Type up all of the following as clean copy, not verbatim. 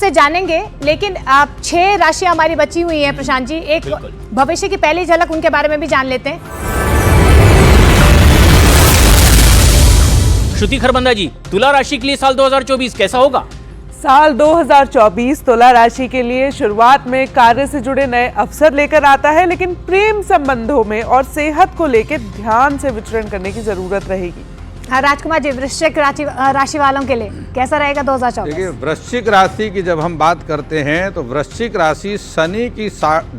से जानेंगे, लेकिन आप 6 राशियां हमारी बची हुई हैं प्रशांत जी, एक भविष्य की पहली झलक उनके बारे में भी जान लेते हैं। श्रुति खरबंदा जी, तुला राशि के लिए साल 2024 कैसा होगा? साल 2024 तुला राशि के लिए शुरुआत में कार्य से जुड़े नए अवसर लेकर आता है, लेकिन प्रेम संबंधों में और सेहत को लेकर ध्यान से विचरण करने की जरूरत रहेगी। राजकुमार जी, वृश्चिक राशि वालों के लिए कैसा रहेगा 2024? देखिए, वृश्चिक राशि की जब हम बात करते हैं तो वृश्चिक राशि शनि की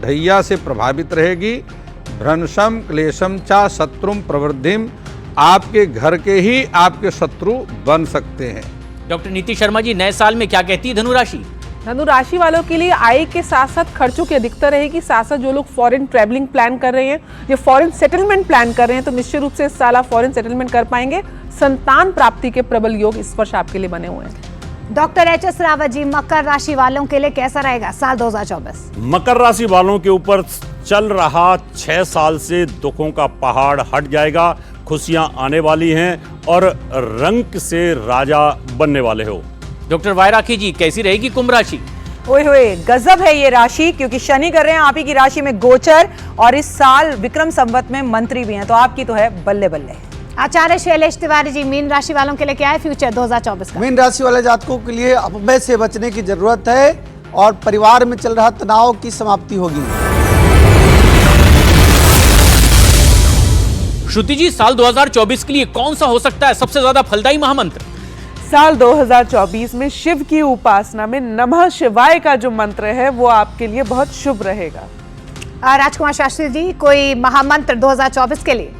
ढैया से प्रभावित रहेगी। भ्रंशम क्लेशम चा शत्रुम प्रवृद्धिम, आपके घर के ही आपके शत्रु बन सकते हैं। डॉक्टर नीति शर्मा जी, नए साल में क्या कहती है धनु राशि? धनु राशि वालों के लिए आय के साथ साथ खर्चों की अधिकता रहेगी। साथ साथ जो लोग फॉरेन ट्रैवलिंग प्लान कर रहे हैं, जो फॉरेन सेटलमेंट प्लान कर रहे हैं, तो निश्चित रूप से इस साल आप फॉरेन सेटलमेंट कर पाएंगे। संतान प्राप्ति के प्रबल योग इस वर्ष आपके लिए बने हुए हैं। Doctor H S. रावत जी, मकर राशि वालों के लिए कैसा रहेगा साल 2024? मकर राशि वालों के ऊपर चल रहा 6 साल से दुखों का पहाड़ हट जाएगा, खुशियां आने वाली हैं और रंग से राजा बनने वाले हो। डॉक्टर वाय राखी जी, कैसी रहेगी कुंभ राशि? ओए होए, गजब है ये राशि, क्योंकि शनि कर रहे हैं आप ही की राशि में गोचर, और इस साल विक्रम संवत में मंत्री भी हैं, तो आपकी तो है बल्ले बल्ले। आचार्य शैलेश तिवारी जी, मीन राशि वालों के लिए क्या है फ्यूचर 2024 का? मीन राशि वाले जातकों के लिए अपव्यय से बचने की जरूरत है और परिवार में चल रहा तनाव की समाप्ति होगी। श्रुति जी, साल 2024 के लिए कौन सा हो सकता है सबसे ज्यादा फलदायी महामंत्र? साल 2024 में शिव की उपासना में नमः शिवाय का जो मंत्र है वो आपके लिए बहुत शुभ रहेगा। राजकुमार शास्त्री जी, कोई महामंत्र 2024 के लिए?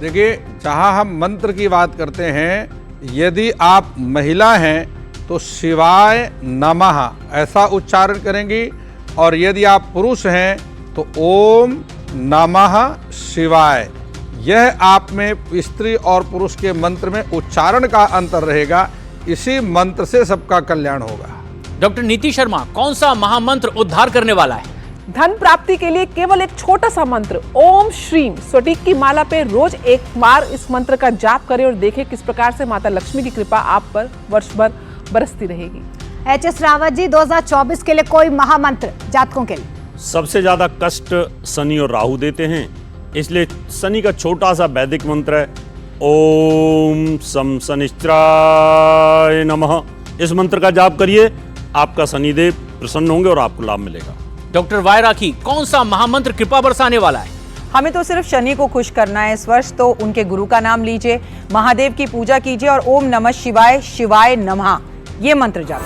देखिए, जहाँ हम मंत्र की बात करते हैं, यदि आप महिला हैं तो शिवाय नमः ऐसा उच्चारण करेंगी, और यदि आप पुरुष हैं तो ओम नमः शिवाय। यह आप में स्त्री और पुरुष के मंत्र में उच्चारण का अंतर रहेगा, इसी मंत्र से सबका कल्याण होगा। डॉक्टर नीति शर्मा, कौन सा महामंत्र उद्धार करने वाला है? धन प्राप्ति के लिए केवल एक छोटा सा मंत्र ओम श्रीम स्फटिक की माला पे रोज एक बार इस मंत्र का जाप करें और देखें किस प्रकार से माता लक्ष्मी की कृपा आप पर वर्ष भर बरसती रहेगी। एच.एस. रावत जी, 2024 के लिए कोई महामंत्र जातकों के लिए? सबसे ज्यादा कष्ट शनि और राहु देते हैं, इसलिए शनि का छोटा सा वैदिक मंत्र है ओम सम शनिश्चराय नमः। इस मंत्र का जाप करिए, आपका शनिदेव प्रसन्न होंगे और आपको लाभ मिलेगा। डॉक्टर वाय राखी, कौन सा महामंत्र कृपा बरसाने वाला है? हमें तो सिर्फ शनि को खुश करना है इस वर्ष, तो उनके गुरु का नाम लीजिए, महादेव की पूजा कीजिए और ओम नमः शिवाय शिवाय नमः ये मंत्र जाप।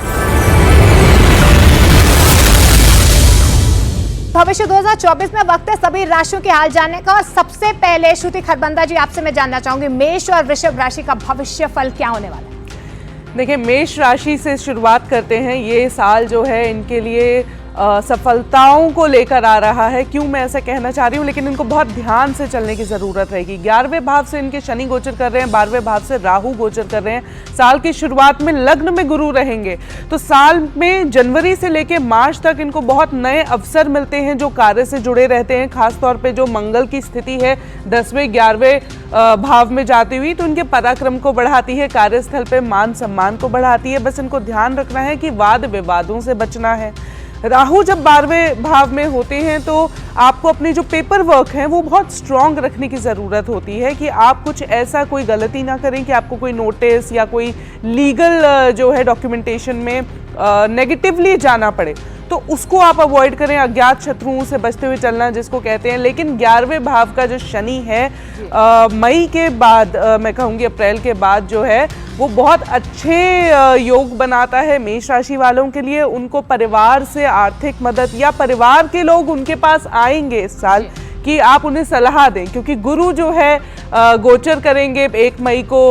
भविष्य 2024 में वक्त है सभी राशियों के हाल जानने का, और सबसे पहले श्रुति खरबंदा जी, आपसे मैं जानना चाहूंगी मेष और वृषभ राशि का भविष्य फल क्या होने वाला है? देखिए, मेष राशि से शुरुआत करते हैं। ये साल जो है इनके लिए सफलताओं को लेकर आ रहा है। क्यों मैं ऐसा कहना चाह रही हूँ, लेकिन इनको बहुत ध्यान से चलने की ज़रूरत रहेगी। 11वें भाव से इनके शनि गोचर कर रहे हैं, 12वें भाव से राहु गोचर कर रहे हैं। साल की शुरुआत में लग्न में गुरु रहेंगे, तो साल में जनवरी से लेकर मार्च तक इनको बहुत नए अवसर मिलते हैं जो कार्य से जुड़े रहते हैं। खासतौर पर जो मंगल की स्थिति है 10वें 11वें भाव में जाती हुई, तो उनके पराक्रम को बढ़ाती है, कार्यस्थल पे मान सम्मान को बढ़ाती है। बस इनको ध्यान रखना है कि वाद विवादों से बचना है। राहु जब 12वें भाव में होते हैं तो आपको अपनी जो पेपर वर्क है वो बहुत स्ट्रॉन्ग रखने की ज़रूरत होती है कि आप कुछ ऐसा कोई गलती ना करें कि आपको कोई नोटिस या कोई लीगल जो है डॉक्यूमेंटेशन में नेगेटिवली जाना पड़े, तो उसको आप अवॉइड करें। अज्ञात शत्रुओं से बचते हुए चलना जिसको कहते हैं। लेकिन 11वें भाव का जो शनि है मई के बाद, मैं कहूँगी अप्रैल के बाद जो है वो बहुत अच्छे योग बनाता है मेष राशि वालों के लिए। उनको परिवार से आर्थिक मदद या परिवार के लोग उनके पास आएंगे इस साल कि आप उन्हें सलाह दें, क्योंकि गुरु जो है गोचर करेंगे 1 मई को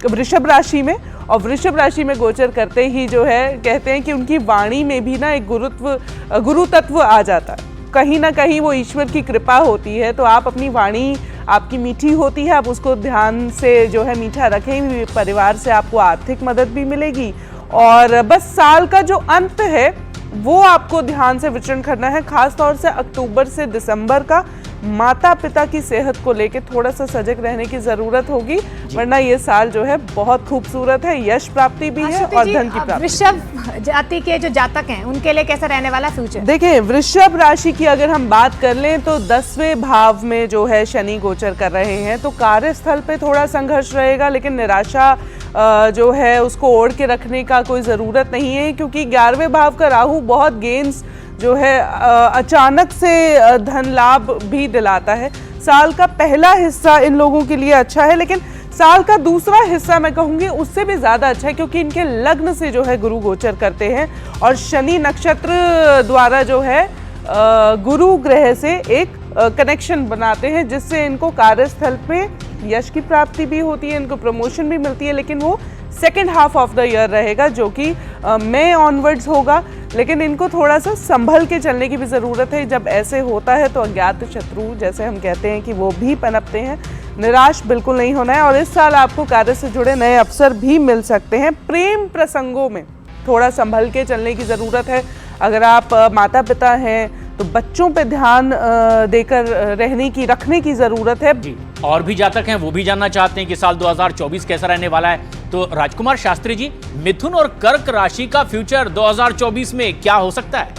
वृषभ राशि में, और वृषभ राशि में गोचर करते ही जो है कहते हैं कि उनकी वाणी में भी ना एक गुरु तत्व आ जाता है। कहीं ना कहीं वो ईश्वर की कृपा होती है। तो आप अपनी वाणी आपकी मीठी होती है, आप उसको ध्यान से जो है मीठा रखें, परिवार से आपको आर्थिक मदद भी मिलेगी। और बस साल का जो अंत है वो आपको ध्यान से विचरण करना है, खास तौर से अक्टूबर से दिसंबर का माता पिता की सेहत को लेके थोड़ा सा सजग रहने की जरूरत होगी, वरना ये साल जो है बहुत खूबसूरत है, यश प्राप्ति भी है श्रुति और जी, धन की प्राप्ति। वृषभ जाति के जो जातक हैं उनके लिए कैसा रहने वाला फ्यूचर? देखिए, वृषभ राशि की अगर हम बात कर लें तो 10वें भाव में जो है शनि गोचर कर रहे हैं, तो कार्यस्थल पे थोड़ा संघर्ष रहेगा, लेकिन निराशा जो है उसको ओढ़ के रखने का कोई ज़रूरत नहीं है, क्योंकि 11वें भाव का राहु बहुत गेन्स जो है अचानक से धन लाभ भी दिलाता है। साल का पहला हिस्सा इन लोगों के लिए अच्छा है, लेकिन साल का दूसरा हिस्सा मैं कहूँगी उससे भी ज़्यादा अच्छा है, क्योंकि इनके लग्न से जो है गुरु गोचर करते हैं और शनि नक्षत्र द्वारा जो है गुरु ग्रह से एक कनेक्शन बनाते हैं, जिससे इनको कार्यस्थल पे यश की प्राप्ति भी होती है, इनको प्रमोशन भी मिलती है, लेकिन वो second half of the year रहेगा, जो कि मई ऑनवर्ड्स होगा। लेकिन इनको थोड़ा सा संभल के चलने की भी ज़रूरत है। जब ऐसे होता है तो अज्ञात शत्रु जैसे हम कहते हैं कि वो भी पनपते हैं। निराश बिल्कुल नहीं होना है और इस साल आपको कार्य से जुड़े नए अवसर भी मिल सकते हैं। प्रेम प्रसंगों में थोड़ा संभल के चलने की ज़रूरत है। अगर आप माता पिता हैं तो बच्चों पे ध्यान देकर रखने की ज़रूरत है। जी, और भी जातक हैं वो भी जानना चाहते हैं कि साल 2024 कैसा रहने वाला है। तो राजकुमार शास्त्री जी, मिथुन और कर्क राशि का फ्यूचर 2024 में क्या हो सकता है?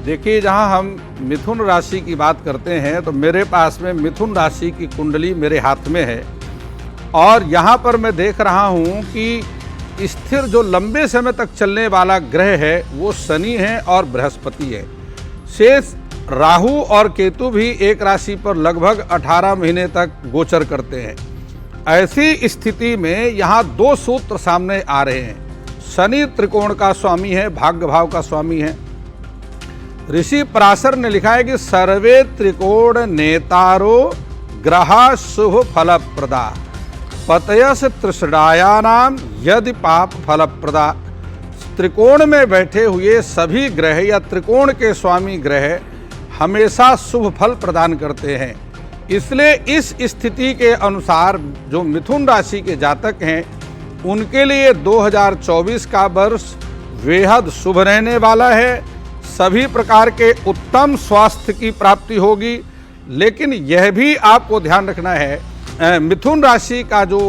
देखिए, जहां हम मिथुन राशि की बात करते हैं तो मेरे पास में मिथुन राशि की कुंडली मेरे हाथ में है और यहां पर मैं देख रहा हूं कि स्थिर जो लंबे समय तक चलने वाला ग्रह है वो शनि है और बृहस्पति है। शेष राहु और केतु भी एक राशि पर लगभग 18 महीने तक गोचर करते हैं। ऐसी स्थिति में यहाँ दो सूत्र सामने आ रहे हैं। शनि त्रिकोण का स्वामी है, भाग्य भाव का स्वामी है। ऋषि पराशर ने लिखा है कि सर्वे त्रिकोण नेतारो ग्रहा शुभ फल प्रदा पतयस तृषणायानाम यदि पाप फल प्रदा। त्रिकोण में बैठे हुए सभी ग्रह या त्रिकोण के स्वामी ग्रह हमेशा शुभ फल प्रदान करते हैं। इसलिए इस स्थिति के अनुसार जो मिथुन राशि के जातक हैं उनके लिए 2024 का वर्ष बेहद शुभ रहने वाला है। सभी प्रकार के उत्तम स्वास्थ्य की प्राप्ति होगी। लेकिन यह भी आपको ध्यान रखना है, मिथुन राशि का जो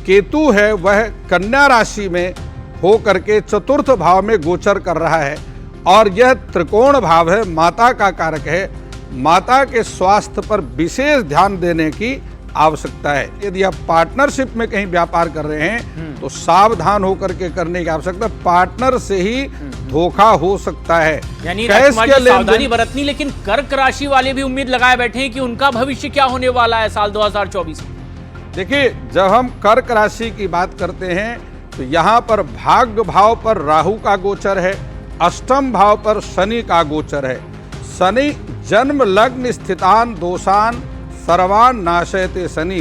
केतु है वह कन्या राशि में हो करके चतुर्थ भाव में गोचर कर रहा है और यह त्रिकोण भाव है, माता का कारक है। माता के स्वास्थ्य पर विशेष ध्यान देने की आवश्यकता है। यदि आप पार्टनरशिप में कहीं व्यापार कर रहे हैं तो सावधान होकर के करने की आवश्यकता। पार्टनर से ही धोखा हो सकता है, यानी सावधानी बरतनी। लेकिन कर्क राशि वाले भी उम्मीद लगाए बैठे हैं कि उनका भविष्य क्या होने वाला है साल 2024 में। देखिए, जब हम कर्क राशि की बात करते हैं तो यहाँ पर भाग्य भाव पर राहु का गोचर है, अष्टम भाव पर शनि का गोचर है। शनि जन्म लग्न स्थितान दोषान सर्वान नाशयते शनि।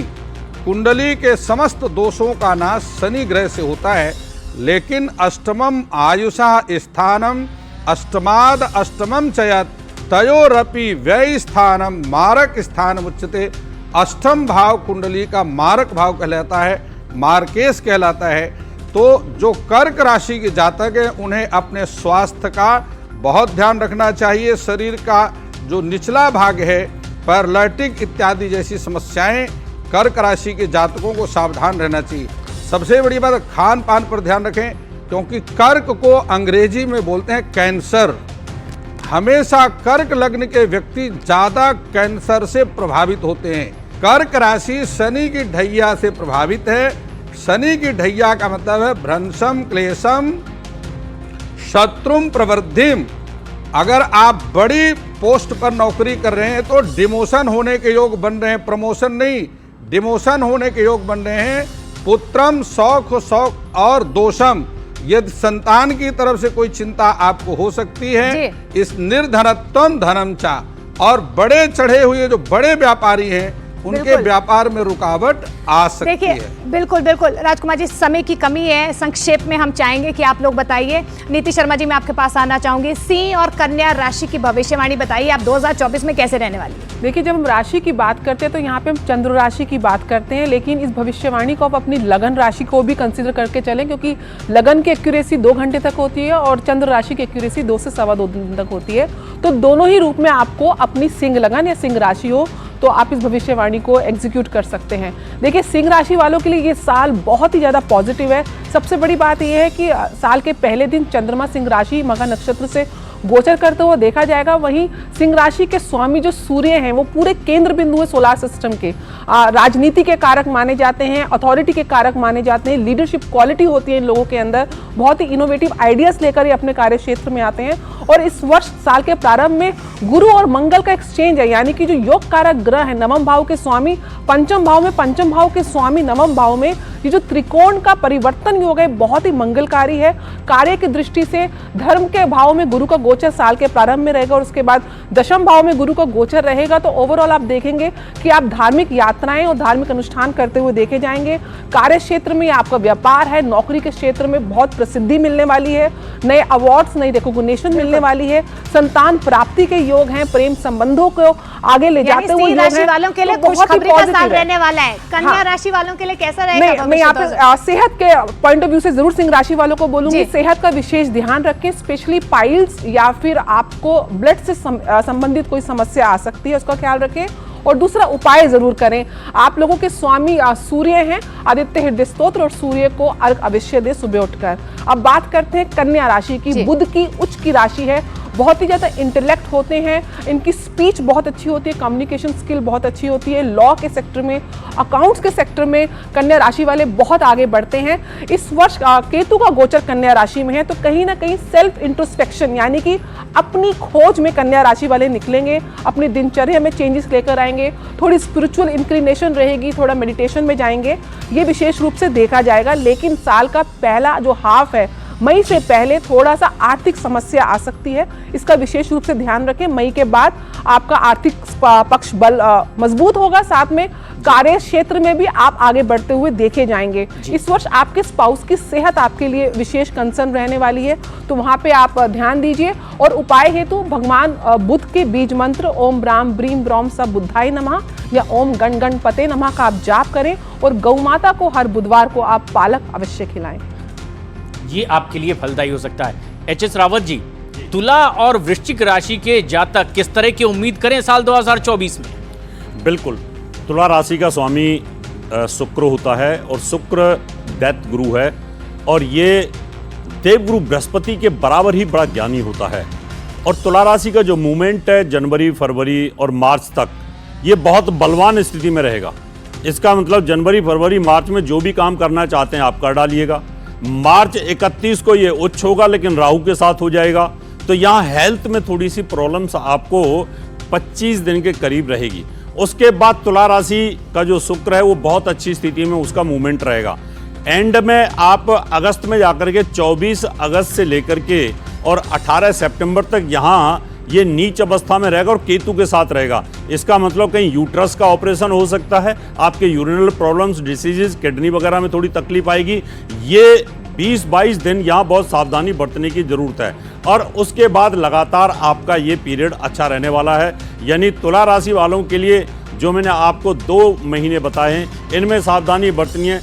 कुंडली के समस्त दोषों का नाश शनि ग्रह से होता है। लेकिन अष्टमम आयुषा स्थानम अष्टमाद अष्टमम चयत तयोरपि व्यय स्थानम मारक स्थान उच्यते। अष्टम भाव कुंडली का मारक भाव कहलाता है, मार्केश कहलाता है। तो जो कर्क राशि के जातक हैं उन्हें अपने स्वास्थ्य का बहुत ध्यान रखना चाहिए। शरीर का जो निचला भाग है, पैरालिटिक इत्यादि जैसी समस्याएं कर्क राशि के जातकों को सावधान रहना चाहिए। सबसे बड़ी बात, खान पान पर ध्यान रखें, क्योंकि कर्क को अंग्रेजी में बोलते हैं कैंसर। हमेशा कर्क लग्न के व्यक्ति ज़्यादा कैंसर से प्रभावित होते हैं। कर्क राशि शनि की ढैया से प्रभावित है। शनि की ढैया का मतलब है भ्रंशम क्लेशम शत्रुम प्रवृद्धिम। अगर आप बड़ी पोस्ट पर नौकरी कर रहे हैं तो डिमोशन होने के योग बन रहे हैं, प्रमोशन नहीं, डिमोशन होने के योग बन रहे हैं। पुत्रम शौक और दोषम, यदि संतान की तरफ से कोई चिंता आपको हो सकती है। इस निर्धनत्वम धनम चा, और बड़े चढ़े हुए जो बड़े व्यापारी हैं उनके बिल्कुल। व्यापार में रुकावट आ सकती देखिए है। बिल्कुल बिल्कुल राजकुमार जी, समय की कमी है, संक्षेप में हम चाहेंगे कि आप लोग बताइए। नीति शर्मा जी, मैं आपके पास आना चाहूंगी। सिंह और कन्या राशि की भविष्यवाणी बताइए, आप 2024 में कैसे रहने वाली है? देखिए, जब हम राशि की बात करते हैं तो यहाँ पे हम चंद्र राशि की बात करते हैं, लेकिन इस भविष्यवाणी को आप अपनी लगन राशि को भी कंसीडर करके चलें, क्योंकि लगन की एक्यूरेसी 2 घंटे तक होती है और चंद्र राशि की एक्यूरेसी 2 से सवा 2 दिन तक होती है। तो दोनों ही रूप में आपको अपनी सिंह लगन या सिंह राशि हो तो आप इस भविष्यवाणी को एग्जीक्यूट कर सकते हैं। देखिए, सिंह राशि वालों के लिए ये साल बहुत ही ज़्यादा पॉजिटिव है। सबसे बड़ी बात यह है कि साल के पहले दिन चंद्रमा सिंह राशि मघा नक्षत्र से गोचर करते हुए देखा जाएगा। वहीं सिंह राशि के स्वामी जो सूर्य हैं वो पूरे केंद्र बिंदु है सोलर सिस्टम के, राजनीति के कारक माने जाते हैं, अथॉरिटी के कारक माने जाते हैं, लीडरशिप क्वालिटी होती है इन लोगों के अंदर, बहुत ही इनोवेटिव आइडियाज लेकर ये अपने कार्य क्षेत्र में आते हैं। और इस वर्ष साल के प्रारंभ में गुरु और मंगल का एक्सचेंज है, यानी कि जो योग कारक ग्रह है, नवम भाव के स्वामी पंचम भाव में, पंचम भाव के स्वामी नवम भाव में, ये जो त्रिकोण का परिवर्तन योग है बहुत ही मंगलकारी है। कार्य की दृष्टि से धर्म के भाव में गुरु का गोचर साल के प्रारंभ में रहेगा और उसके बाद दशम भाव में गुरु का गोचर रहेगा। तो ओवरऑल आप देखेंगे कि आप धार्मिक यात्राएं और धार्मिक अनुष्ठान करते हुए देखे जाएंगे। कार्य क्षेत्र में आपका व्यापार है, नौकरी के क्षेत्र में बहुत प्रसिद्धि मिलने वाली है, नए अवार्ड्स, नई रिकॉग्निशन मिलने वाली है, संतान प्राप्ति के योग हैं, प्रेम संबंधों को आगे ले जाते हुए सिंह राशि वालों के लिए खुशखबरी का साल रहने वाला है। कन्या राशि वालों के लिए कैसा रहेगा? मैं यहाँ पे सेहत के पॉइंट ऑफ व्यू से जरूर सिंह राशि वालों को बोलूंगी, सेहत का विशेष ध्यान रखें, स्पेशली पाइल्स या फिर आपको ब्लड से संबंधित कोई समस्या आ सकती है, उसका ख्याल रखें। और दूसरा उपाय जरूर करें। आप लोगों के स्वामी सूर्य हैं, आदित्य हृदय स्तोत्र और सूर्य को अर्घ अवश्य दे सुबह उठकर। अब बात करते हैं कन्या राशि की। बुध की उच्च की राशि है, बहुत ही ज़्यादा इंटेलेक्ट होते हैं, इनकी स्पीच बहुत अच्छी होती है, कम्युनिकेशन स्किल बहुत अच्छी होती है, लॉ के सेक्टर में, अकाउंट्स के सेक्टर में कन्या राशि वाले बहुत आगे बढ़ते हैं। इस वर्ष केतु का गोचर कन्या राशि में है, तो कहीं ना कहीं सेल्फ इंट्रोस्पेक्शन यानी कि अपनी खोज में कन्या राशि वाले निकलेंगे, अपनी दिनचर्या में चेंजेस लेकर आएंगे, थोड़ी स्पिरिचुअल इंक्लिनेशन रहेगी, थोड़ा मेडिटेशन में जाएंगे, ये विशेष रूप से देखा जाएगा। लेकिन साल का पहला जो हाफ है, मई से पहले थोड़ा सा आर्थिक समस्या आ सकती है, इसका विशेष रूप से ध्यान रखें। मई के बाद आपका आर्थिक पक्ष बल मजबूत होगा, साथ में कार्य क्षेत्र में भी आप आगे बढ़ते हुए देखे जाएंगे। इस वर्ष आपके स्पाउस की सेहत आपके लिए विशेष कंसर्न रहने वाली है, तो वहां पे आप ध्यान दीजिए। और उपाय हेतु भगवान बुद्ध के बीज मंत्र ओम ब्राम ब्रीम ब्रॉम स बुद्धाय नमः या ओम गण गणपते नमः का आप जाप करें और गौ माता को हर बुधवार को आप पालक अवश्य खिलाएं। ये आपके लिए फलदायी हो सकता है। एच.एस. रावत जी, तुला और वृश्चिक राशि के जातक किस तरह की उम्मीद करें साल 2024 में? बिल्कुल, तुला राशि का स्वामी शुक्र होता है और शुक्र दैत्य गुरु है और ये देवगुरु बृहस्पति के बराबर ही बड़ा ज्ञानी होता है। और तुला राशि का जो मूवमेंट है जनवरी, फरवरी और मार्च तक, ये बहुत बलवान स्थिति में रहेगा। इसका मतलब जनवरी, फरवरी, मार्च में जो भी काम करना चाहते हैं आप कर डालिएगा। मार्च 31 को ये उच्च होगा लेकिन राहु के साथ हो जाएगा, तो यहाँ हेल्थ में थोड़ी सी प्रॉब्लम्स आपको 25 दिन के करीब रहेगी। उसके बाद तुला राशि का जो शुक्र है वो बहुत अच्छी स्थिति में उसका मूवमेंट रहेगा। एंड में आप अगस्त में जाकर के 24 अगस्त से लेकर के और 18 सितंबर तक यहाँ ये नीच अवस्था में रहेगा और केतु के साथ रहेगा। इसका मतलब कहीं यूट्रस का ऑपरेशन हो सकता है, आपके यूरिनल प्रॉब्लम्स, डिसीजेज, किडनी वगैरह में थोड़ी तकलीफ आएगी। ये 20-22 दिन यहाँ बहुत सावधानी बरतने की जरूरत है और उसके बाद लगातार आपका ये पीरियड अच्छा रहने वाला है। यानी तुला राशि वालों के लिए जो मैंने आपको 2 महीने बताए हैं, इनमें सावधानी बरतनी है।